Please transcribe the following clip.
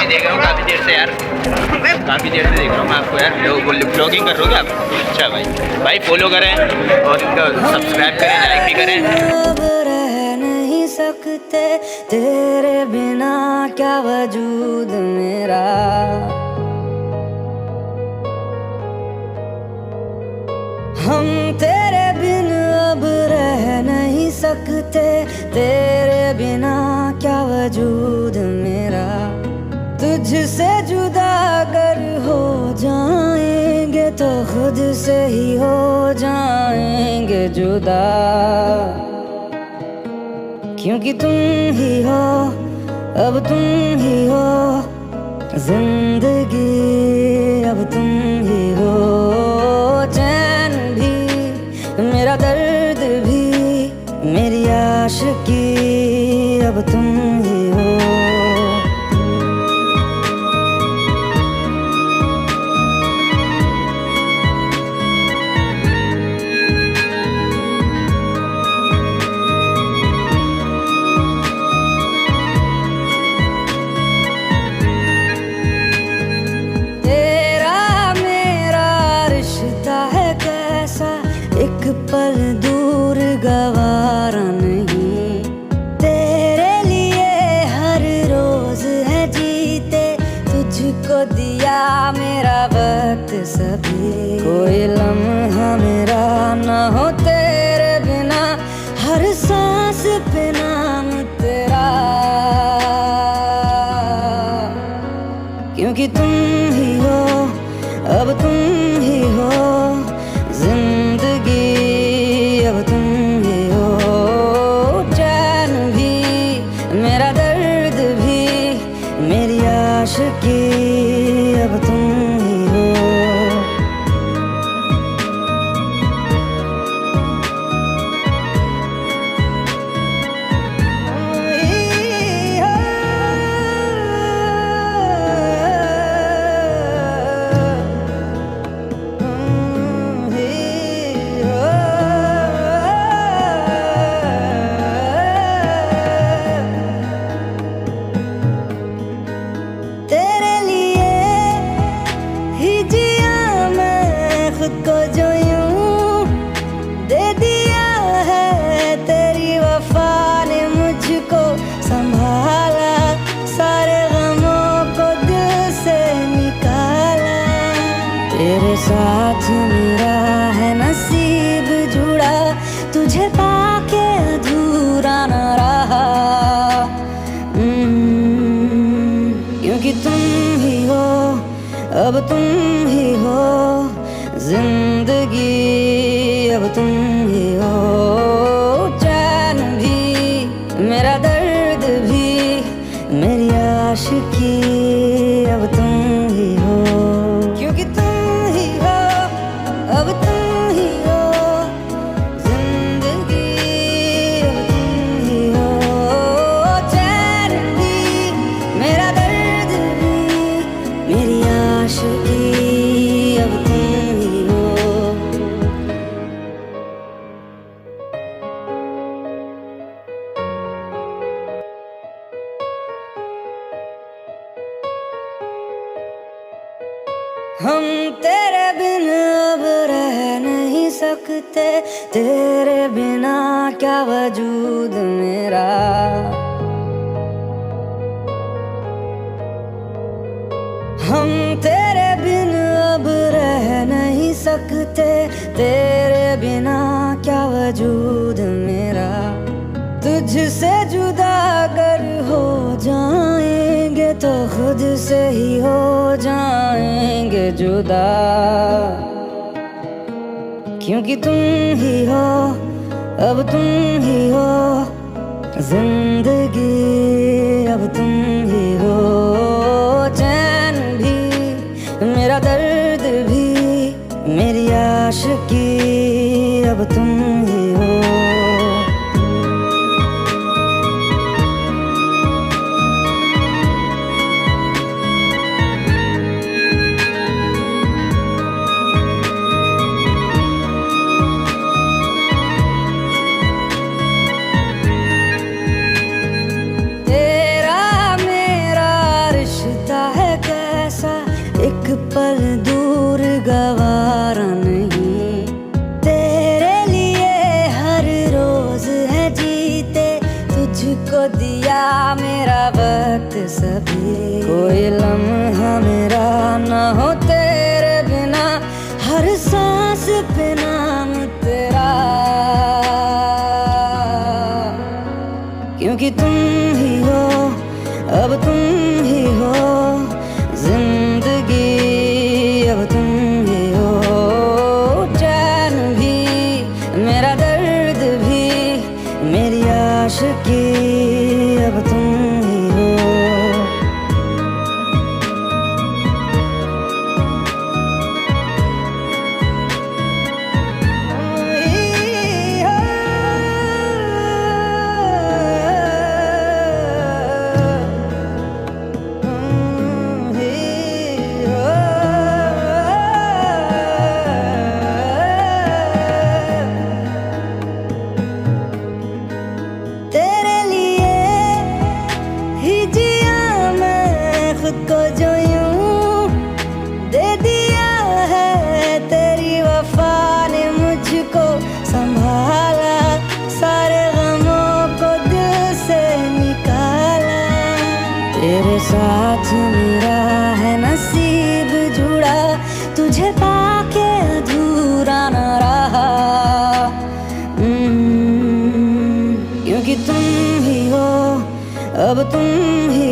मैं देख रहा हूँ काफ़ी देर से यार, काफ़ी देर से देख रहा हूँ मैं आपको यार। ब्लॉगिंग कर रहे हो आप? अच्छा भाई, भाई फॉलो करें और सब्सक्राइब करें, लाइक भी करें। अब रह नहीं सकते तेरे बिना क्या वजूद मेरा, हम तेरे बिन अब रह नहीं सकते तेरे बिना क्या वजूद मेरा। तुझसे जुदा अगर हो जाएंगे तो खुद से ही हो जाएंगे जुदा, क्योंकि तुम ही हो, अब तुम ही हो जिंदगी, अब तुम ही हो चैन भी, मेरा दर्द भी, मेरी आशिकी, अब तुम ही हो। एक पल दूर गवारा नहीं, तेरे लिए हर रोज है जीते, तुझको दिया मेरा वक्त सभी, कोई लम्हा मेरा ना हो तेरे बिना, हर सांस पे नाम तेरा, क्योंकि तुम ही हो, अब तुम ही हो जिंदगी, अब तुम ही हो चैन भी, मेरा दर्द भी, मेरी आशिकी, अब तुम ही हो। खुद को जो यूं दे दिया है, तेरी वफा ने मुझको संभाला, सारे गमों को दिल से निकाला, तेरे साथ मेरा है नसीब जुड़ा, तुझे पाके अधूरा न रहा, क्योंकि तुम ही हो, अब तुम ही हो जिंदगी, अब तुम ही हो चैन भी, मेरा दर्द भी, मेरी आशिकी, अब तुम ही हो, क्योंकि तुम ही हो, अब तुम ही हो जिंदगी, अब तुम ही हो चैन भी, मेरा दर्द भी, मेरी आशिकी, अब तुम ही हो। हम तेरे बिन अब रह नहीं सकते तेरे बिना क्या वजूद मेरा, हम तेरे बिन अब रह नहीं सकते तेरे बिना क्या वजूद मेरा। तुझसे जुदा अगर हो जाएंगे तो खुद से ही हो जाएंगे जुदा, क्योंकि तुम ही हो, अब तुम ही हो जिंदगी, अब तुम ही हो चैन भी, मेरा दर्द भी, मेरी आशिकी, अब तुम ही हो। ये लम्हा मेरा ना हो तेरे बिना, हर सांस पे नाम तेरा, क्योंकि तुम ही हो, अब तुम ही हो जिंदगी, अब तुम ही हो चैन भी, मेरा दर्द भी, मेरी आशिकी, अब तुम ही हो। तेरे लिए ही जिया मैं खुद को जो यूं दे दिया है, तेरी वफा ने मुझको संभाला, सारे गमों को दिल से निकाला। तेरे साथ मेरा है नसीब जुड़ा, तुझे पाके अधूरा न रहा, क्योंकि तुम ही हो, अब तुम ही